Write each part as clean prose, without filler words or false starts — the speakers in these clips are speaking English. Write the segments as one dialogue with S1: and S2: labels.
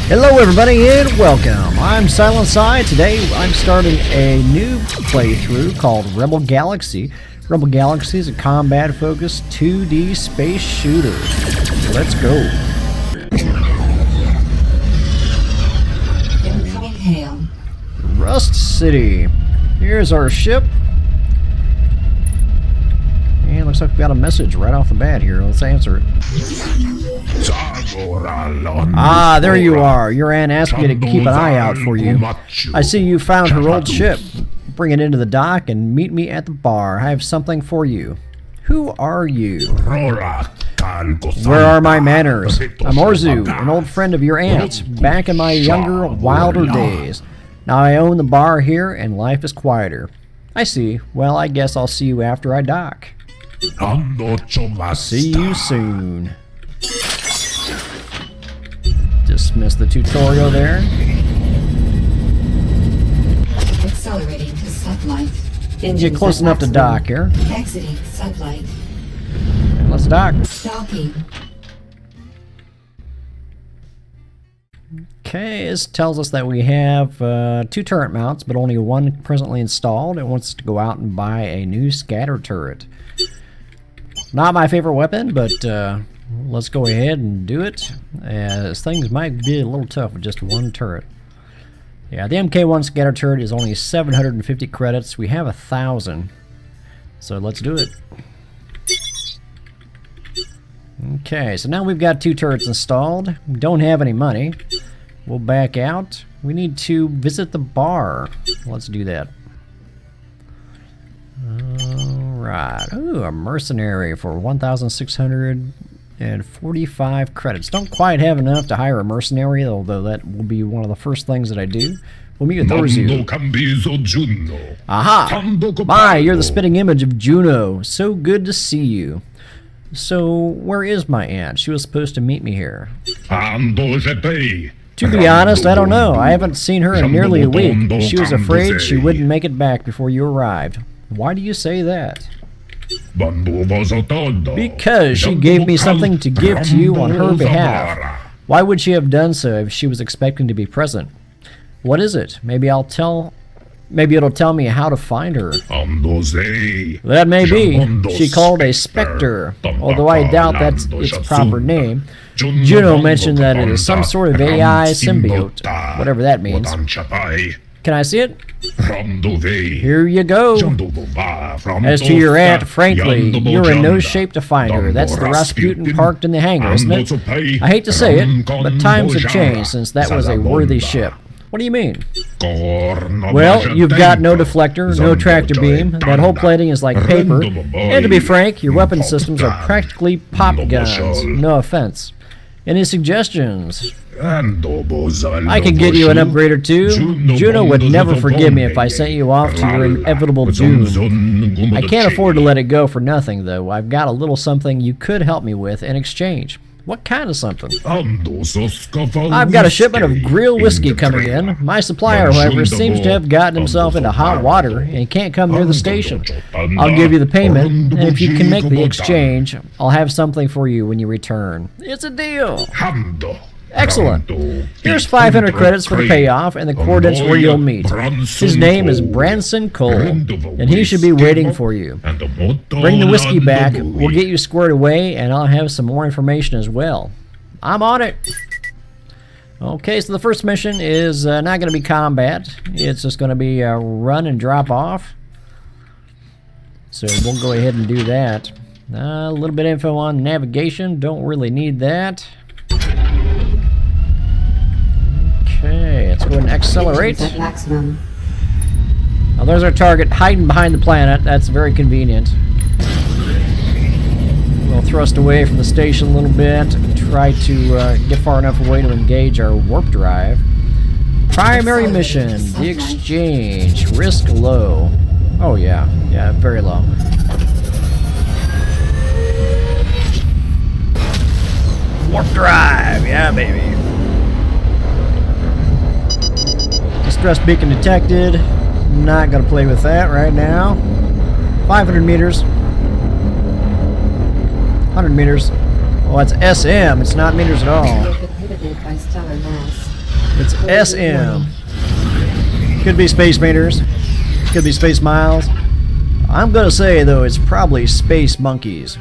S1: Hello everybody and welcome. I'm Silent Sci. Today I'm starting a new playthrough called Rebel Galaxy. Rebel Galaxy is a combat-focused 2D space shooter. Let's go.
S2: Incoming hail.
S1: Rust City. Here's our ship. And looks like we got a message right off the bat here. Let's answer it. Ah, there you are. Your aunt asked me to keep an eye out for you. I see you found her old ship. Bring it into the dock and meet me at the bar. I have something for you. Who are you? Where are my manners? I'm Orzu, an old friend of your aunt's, back in my younger, wilder days. Now I own the bar here and life is quieter. I see. Well, I guess I'll see you after I dock. See you soon. Dismiss the tutorial there.
S2: Accelerating to sublight.
S1: Get close enough to dock here.
S2: Exiting sublight.
S1: And let's dock.
S2: Docking.
S1: Okay, this tells us that we have 2 turret mounts, but only one presently installed. It wants us to go out and buy a new scatter turret. Not my favorite weapon, but let's go ahead and do it, as things might be a little tough with just one turret. Yeah, the MK1 scatter turret is only 750 credits. We have 1,000, so let's do it. Okay, so now we've got 2 turrets installed. We don't have any money. We'll back out. We need to visit the bar. Let's do that. Alright. Ooh, a mercenary for 1,645 credits. Don't quite have enough to hire a mercenary, although that will be one of the first things that I do. We'll meet with Orzu. Aha! My, you're the spitting image of Juno. So good to see you. So, where is my aunt? She was supposed to meet me here. To be honest, I don't know. I haven't seen her in nearly a week. She was afraid she wouldn't make it back before you arrived. Why do you say that? Because she gave me something to give to you on her behalf. Why would she have done so if she was expecting to be present? What is it? Maybe it'll tell me how to find her. That may be. She called a specter, although I doubt that's its proper name. Juno mentioned that it is some sort of AI symbiote, whatever that means. Can I see it? Here you go. As to your aunt, frankly, you're in no shape to find her. That's the Rasputin parked in the hangar, isn't it? I hate to say it, but times have changed since that was a worthy ship. What do you mean? Well, you've got no deflector, no tractor beam, that whole plating is like paper, and to be frank, your weapon systems are practically pop guns. No offense. Any suggestions? I could get you an upgrade or two. Juno would never forgive me if I sent you off to your inevitable doom. I can't afford to let it go for nothing, though. I've got a little something you could help me with in exchange. What kind of something? I've got a shipment of grill whiskey coming in. My supplier, however, seems to have gotten himself into hot water and he can't come near the station. I'll give you the payment, and if you can make the exchange, I'll have something for you when you return. It's a deal. Excellent. Here's 500 credits for the payoff and the coordinates where you'll meet. His name is Branson Cole, and he should be waiting for you. Bring the whiskey back, we'll get you squared away, and I'll have some more information as well. I'm on it. Okay, so the first mission is not going to be combat. It's just going to be run and drop off. So we'll go ahead and do that. A little bit of info on navigation. Don't really need that. Okay, let's go ahead and accelerate. Oh, there's our target hiding behind the planet. That's very convenient. We'll thrust away from the station a little bit and try to get far enough away to engage our warp drive. Primary mission, the exchange. Risk low. Oh yeah, very low. Warp drive, yeah baby. Distress beacon detected. Not gonna play with that right now. 500 meters. 100 meters. Oh, it's SM. It's not meters at all.
S2: affected by stellar mass.
S1: It's SM. Could be space meters. Could be space miles. I'm gonna say though it's probably space monkeys.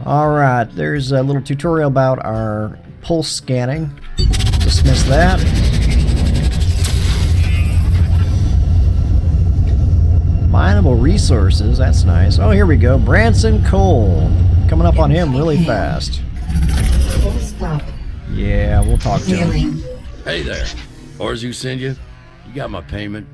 S1: Alright, there's a little tutorial about our pulse scanning. Dismiss that. Mineable resources, that's nice. Oh, here we go. Branson Cole. Coming up on him really fast.
S2: Full stop.
S1: Yeah, we'll talk to him.
S2: Hailing.
S3: Hey there. Ours who send you? You got my payment?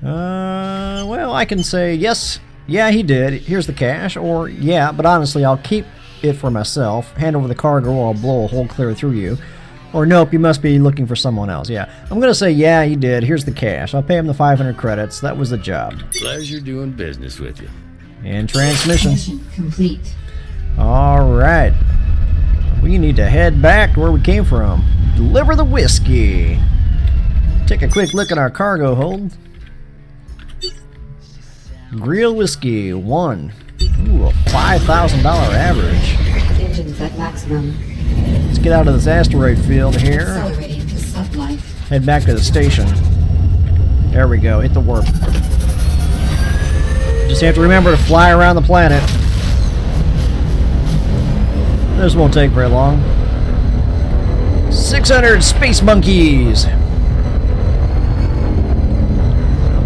S1: Well, I can say yes, yeah, he did. Here's the cash, or yeah, but honestly, I'll keep it for myself. Hand over the cargo, or I'll blow a hole clear through you. Or nope, you must be looking for someone else. Yeah, I'm gonna say yeah, he did. Here's the cash. I'll pay him the 500 credits. That was the job.
S3: Pleasure doing business with you.
S1: And transmission.
S2: Mission complete.
S1: All right, we need to head back to where we came from. Deliver the whiskey. Take a quick look at our cargo hold. Grill whiskey 1. Ooh, a $5,000 average.
S2: Engines at maximum.
S1: Let's get out of this asteroid field here.
S2: Accelerating to sublight.
S1: Head back to the station. There we go. Hit the warp. Just have to remember to fly around the planet. This won't take very long. 600 space monkeys.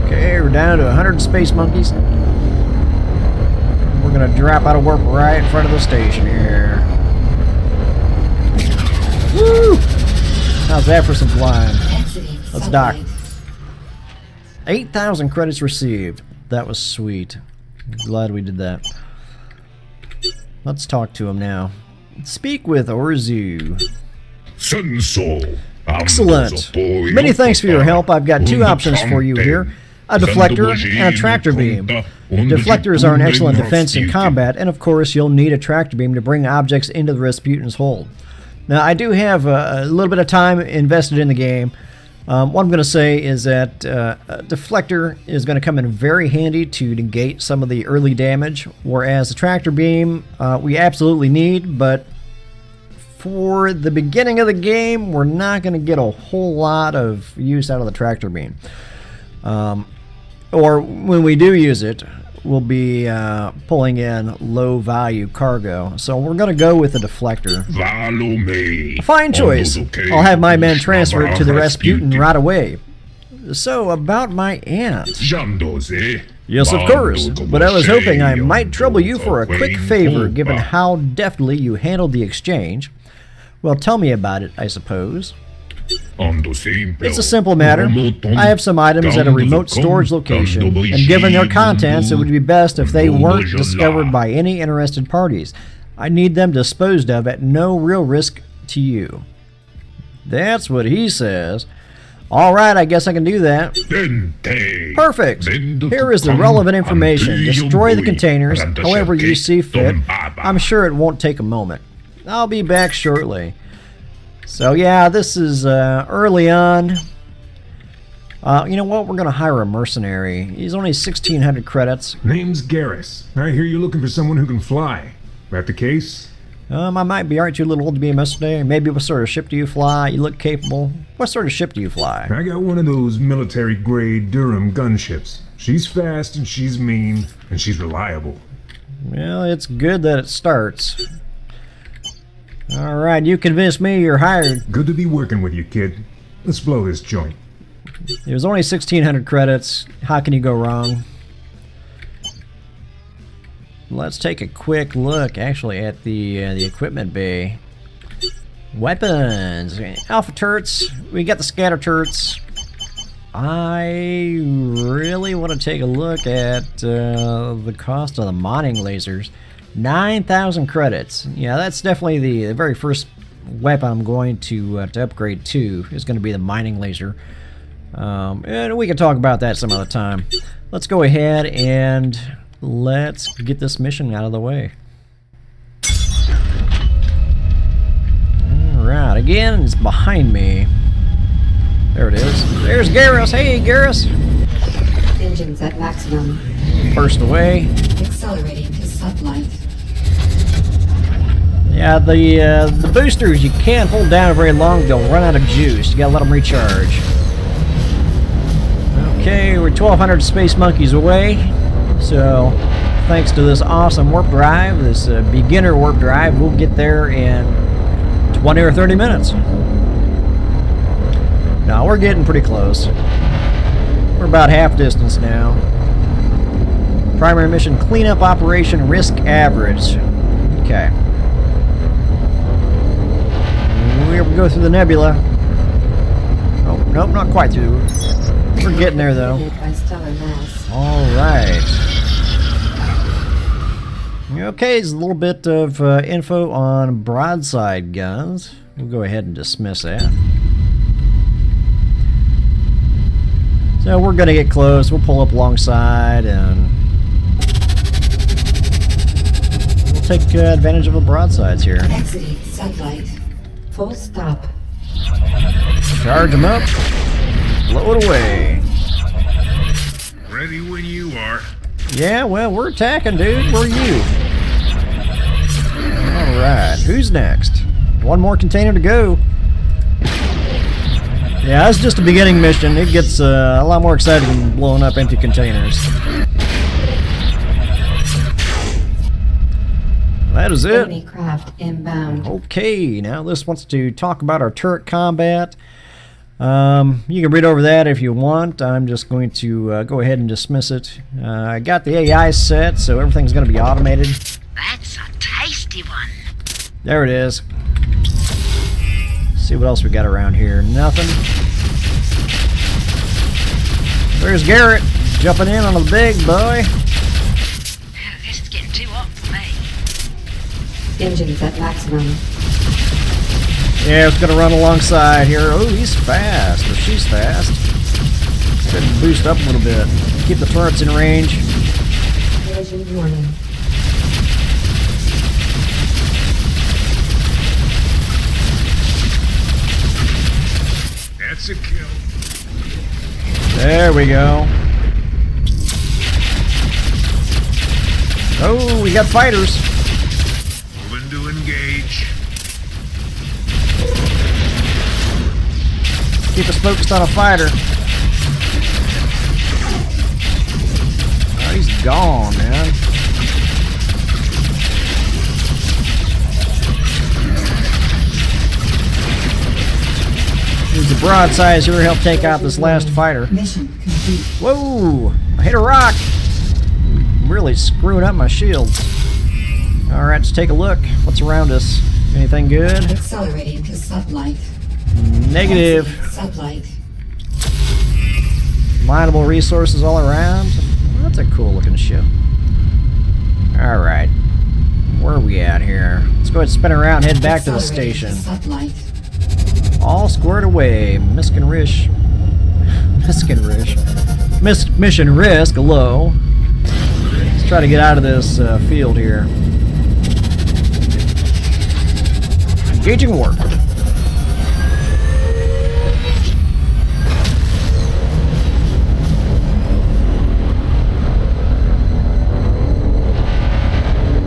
S1: Okay, we're down to 100 space monkeys. We're gonna drop out of warp right in front of the station here. Woo! How's that for some flying?
S2: Exiting
S1: Let's dock.
S2: sublight.
S1: 8,000 credits received. That was sweet. Glad we did that. Let's talk to him now. Speak with Orzu. Excellent. Many thanks for your help. I've got two options for you here. A deflector and a tractor beam. Deflectors are an excellent defense in combat, and of course you'll need a tractor beam to bring objects into the Rasputin's hold. Now I do have a little bit of time invested in the game. What I'm going to say is that a deflector is going to come in very handy to negate some of the early damage, whereas the tractor beam we absolutely need, but for the beginning of the game we're not going to get a whole lot of use out of the tractor beam. Or when we do use it, we'll be pulling in low value cargo. So we're going to go with the deflector. Fine choice. I'll have my men transfer it to the Rasputin right away. So about my aunt. Yes, of course. But I was hoping I might trouble you for a quick favor, given how deftly you handled the exchange. Well, tell me about it, I suppose. It's a simple matter. I have some items at a remote storage location, and given their contents, it would be best if they weren't discovered by any interested parties. I need them disposed of at no real risk to you. That's what he says. Alright, I guess I can do that. Perfect. Here is the relevant information. Destroy the containers however you see fit. I'm sure it won't take a moment. I'll be back shortly. So yeah, this is early on. You know what? We're going to hire a mercenary. He's only 1,600 credits.
S4: Name's Garrus. I hear you're looking for someone who can fly. That the case?
S1: I might be. Aren't you a little old to be a mercenary? Maybe what sort of ship do you fly? You look capable. What sort of ship do you fly?
S4: I got one of those military-grade Durham gunships. She's fast and she's mean and she's reliable.
S1: Well, it's good that it starts. Alright, you convinced me, you're hired.
S4: Good to be working with you, kid. Let's blow this joint.
S1: It was only 1,600 credits. How can you go wrong? Let's take a quick look, actually, at the equipment bay. Weapons. Alpha turrets. We got the scatter turrets. I really want to take a look at the cost of the mining lasers. 9,000 credits. Yeah, that's definitely the very first weapon I'm going to upgrade to is going to be the mining laser. And we can talk about that some other time. Let's go ahead and let's get this mission out of the way. Alright, again, it's behind me. There it is. There's Garrus. Hey, Garrus.
S2: Engines at maximum.
S1: Burst away.
S2: Accelerating to sublight.
S1: Yeah, the boosters you can't hold down very long. They'll run out of juice. You gotta let them recharge. Okay, we're 1,200 space monkeys away. So, thanks to this awesome warp drive, this beginner warp drive, we'll get there in 20 or 30 minutes. Now, we're getting pretty close. We're about half distance now. Primary mission, cleanup operation, risk average. Okay. We go through the nebula. Oh, nope, not quite through. We're getting there, though.
S2: By stellar mass.
S1: All right. Okay, there's a little bit of info on broadside guns. We'll go ahead and dismiss that. So we're going to get close. We'll pull up alongside and we'll take advantage of the broadsides here.
S2: Exiting satellite. Full stop.
S1: Charge them up. Blow it away.
S4: Ready when you are.
S1: Yeah, well, we're attacking, dude. Where are you? Alright, who's next? One more container to go. Yeah, that's just a beginning mission. It gets a lot more exciting than blowing up empty containers. That is it.
S2: Enemy craft inbound.
S1: Okay, now this wants to talk about our turret combat. You can read over that if you want. I'm just going to go ahead and dismiss it. I got the AI set, so everything's going to be automated.
S5: That's a tasty one.
S1: There it is. See what else we got around here. Nothing. There's Garrett jumping in on the big boy.
S5: This is getting too hot for me.
S2: Engines at maximum.
S1: Yeah, it's gonna run alongside here. Oh, he's fast. Or she's fast. Let's go ahead and boost up a little bit. Keep the turrets in range.
S2: Collision warning.
S4: That's a kill.
S1: There we go. Oh, we got fighters.
S4: Moving to engage.
S1: Keep us focused on a fighter. Oh, he's gone, man. Use the broadsides here to help take out this last fighter.
S2: Mission complete.
S1: Whoa! I hit a rock! Really screwing up my shields. Alright, let's take a look. What's around us? Anything good?
S2: Accelerating to sublight.
S1: Negative.
S2: Sublight.
S1: Mineable resources all around. Well, that's a cool looking ship. Alright. Where are we at here? Let's go ahead and spin around and head back to the station.
S2: Sublight.
S1: All squared away. Mission risk. Mission risk low. Let's try to get out of this field here. Engaging warp.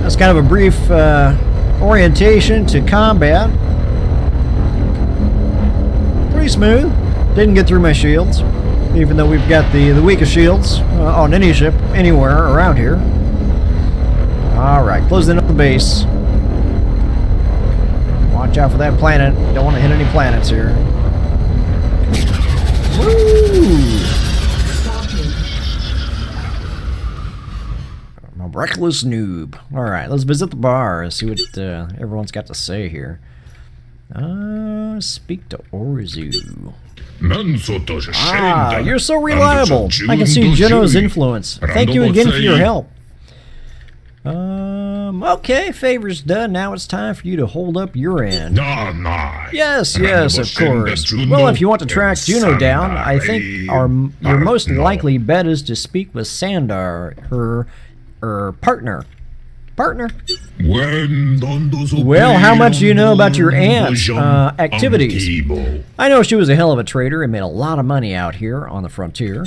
S1: That's kind of a brief orientation to combat. Pretty smooth. Didn't get through my shields, even though we've got the weakest shields on any ship anywhere around here. Alright, closing up the base. Watch out for that planet. Don't want to hit any planets here. Woo! I'm a reckless noob. Alright, let's visit the bar and see what everyone's got to say here. Speak to Orzu. Ah, you're so reliable. I can see Juno's influence. Thank you again for your help. Okay, favor's done. Now it's time for you to hold up your end. Yes, of course. Well, if you want to track Juno down, I think your most likely bet is to speak with Sandar, her partner. Partner. Well, how much do you know about your aunt's activities? I know she was a hell of a trader and made a lot of money out here on the frontier.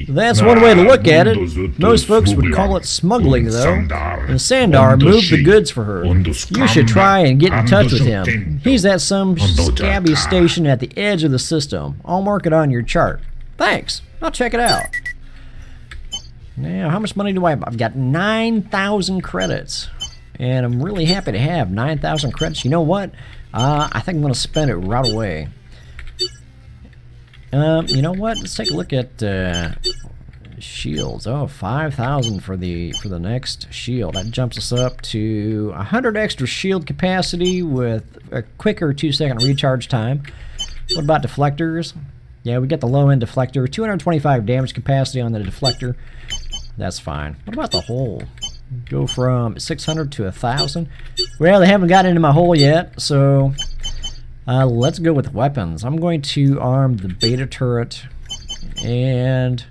S1: That's one way to look at it. Most folks would call it smuggling, though. And Sandar moved the goods for her. You should try and get in touch with him. He's at some scabby station at the edge of the system. I'll mark it on your chart. Thanks. I'll check it out. Now, how much money do I have? I've got 9,000 credits. And I'm really happy to have 9,000 credits. You know what? I think I'm going to spend it right away. You know what? Let's take a look at shields. Oh, 5,000 for the next shield. That jumps us up to 100 extra shield capacity with a quicker 2-second recharge time. What about deflectors? Yeah, we get the low-end deflector. 225 damage capacity on the deflector. That's fine. What about the hole? Go from 600 to 1,000. Well, they haven't got into my hole yet, so let's go with weapons. I'm going to arm the beta turret, and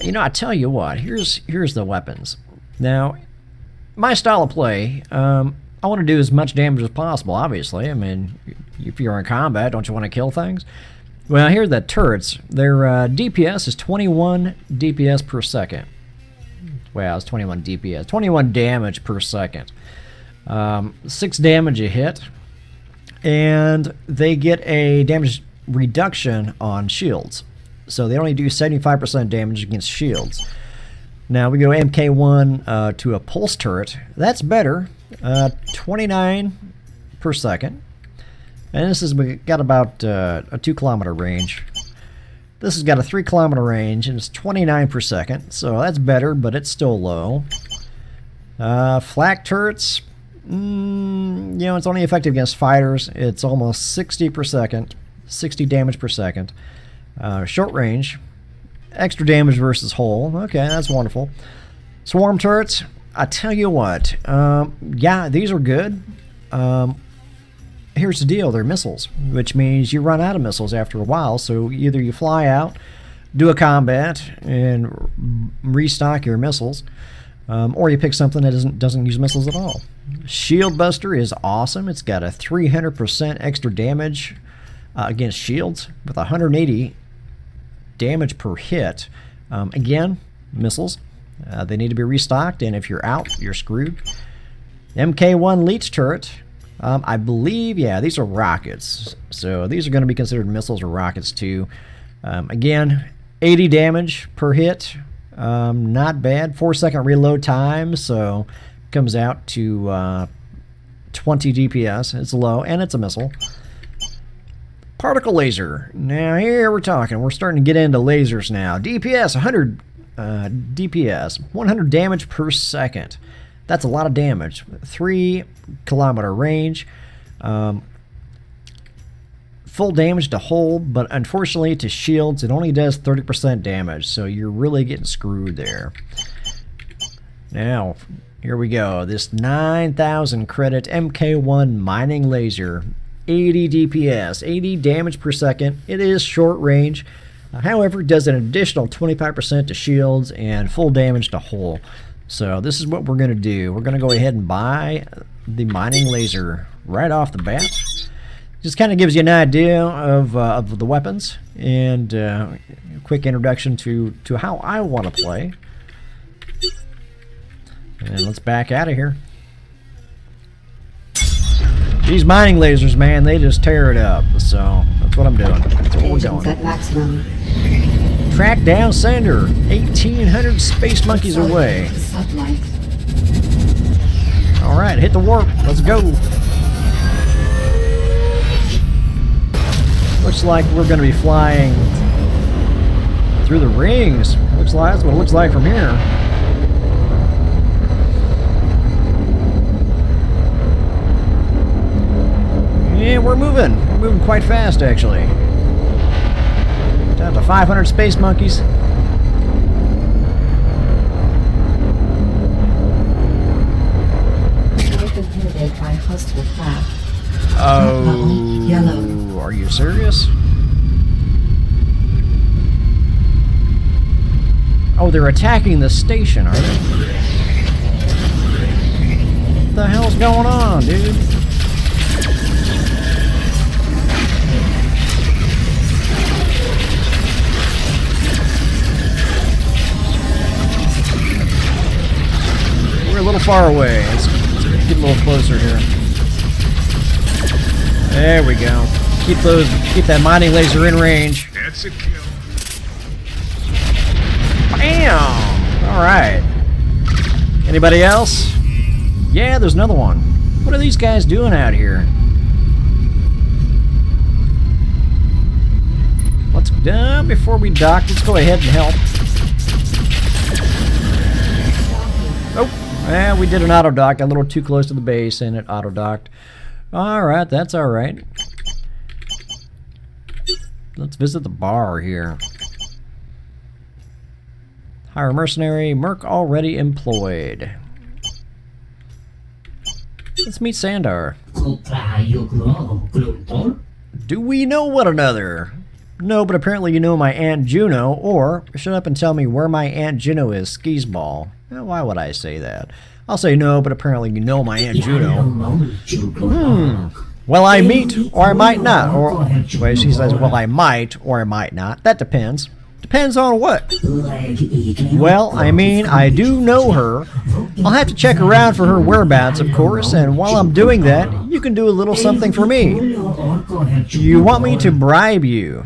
S1: you know, I tell you what. Here's the weapons. Now, my style of play, I want to do as much damage as possible. Obviously, I mean, if you're in combat, don't you want to kill things? Well, here are the turrets. Their DPS is 21 DPS per second. Well, it's 21 DPS. 21 damage per second. 6 damage a hit. And they get a damage reduction on shields. So they only do 75% damage against shields. Now we go MK1 to a pulse turret. That's better. 29 per second. And this has got about a 2-kilometer range. This has got a 3-kilometer range, and it's 29 per second, so that's better, but it's still low. Flak turrets, you know, it's only effective against fighters. It's almost 60 per second, 60 damage per second. Short range, extra damage versus hull. Okay, that's wonderful. Swarm turrets, I tell you what, yeah, these are good. Here's the deal, they're missiles, which means you run out of missiles after a while, so either you fly out, do a combat, and restock your missiles, or you pick something that doesn't use missiles at all. Shield Buster is awesome. It's got a 300% extra damage against shields with 180 damage per hit. Again, missiles. They need to be restocked, and if you're out, you're screwed. MK1 Leech Turret. I believe, yeah, these are rockets. So these are going to be considered missiles or rockets too. Again, 80 damage per hit. Not bad. 4-second reload time, so comes out to 20 DPS. It's low, and it's a missile. Particle laser. Now here we're talking. We're starting to get into lasers now. DPS, 100 DPS. 100 damage per second. That's a lot of damage. 3-kilometer range. Full damage to hull, but unfortunately to shields it only does 30% damage, so you're really getting screwed there. Now, here we go. This 9,000 credit MK1 mining laser. 80 DPS, 80 damage per second. It is short range. However, it does an additional 25% to shields and full damage to hull. So this is what we're going to do. We're going to go ahead and buy the mining laser right off the bat. Just kind of gives you an idea of the weapons and a quick introduction to how I want to play. And let's back out of here. These mining lasers, man, they just tear it up. So that's what I'm doing. That's what we're doing.
S2: At maximum.
S1: Track down Sander, 1,800 space monkeys away.
S2: Sublight.
S1: All right, hit the warp. Let's go. Looks like we're going to be flying through the rings. Looks like that's what it looks like from here. Yeah, we're moving. We're moving quite fast, actually. Down to 500 space monkeys.
S2: We've been inhibited by hostile craft.
S1: Oh,
S2: Yellow.
S1: Are you serious? Oh, they're attacking the station, are they? What the hell's going on, dude? We're a little far away. Let's get a little closer here. There we go. Keep that mining laser in range.
S4: That's a kill.
S1: Bam! Alright. Anybody else? Yeah, there's another one. What are these guys doing out here? Let's before we dock, let's go ahead and help. Oh, yeah, we did an auto dock, a little too close to the base, and it auto docked. Alright, that's alright. Let's visit the bar here. Hire mercenary, merc already employed. Let's meet Sandar. Do we know one another? No, but apparently you know my Aunt Juno, or shut up and tell me where my Aunt Juno is, skis-ball. Why would I say that? I'll say no, but apparently you know my Aunt Juno. Well, I meet, or I might not, or, well, she says, well, I might, or I might not. That depends. Depends on what? Well, I mean, I do know her. I'll have to check around for her whereabouts, of course, and while I'm doing that, you can do a little something for me. You want me to bribe you?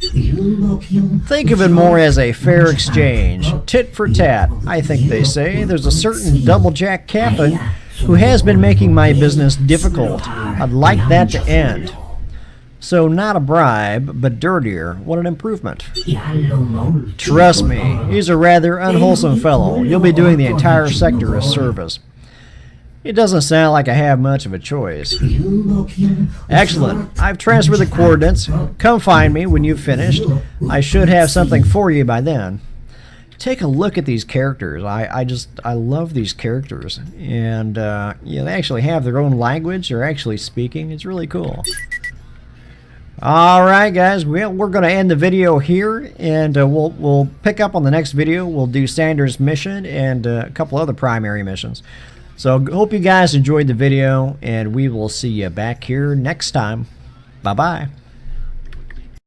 S1: Think of it more as a fair exchange. Tit for tat, I think they say. There's a certain Doublejack captain who has been making my business difficult. I'd like that to end. So not a bribe, but dirtier. What an improvement. Trust me, he's a rather unwholesome fellow. You'll be doing the entire sector a service. It doesn't sound like I have much of a choice. Excellent. I've transferred the coordinates. Come find me when you've finished. I should have something for you by then. Take a look at these characters. I love these characters. And, they actually have their own language. They're actually speaking. It's really cool. Alright guys, well, we're going to end the video here, and we'll pick up on the next video. We'll do Sanders' mission and a couple other primary missions. So hope you guys enjoyed the video, and we will see you back here next time. Bye-bye.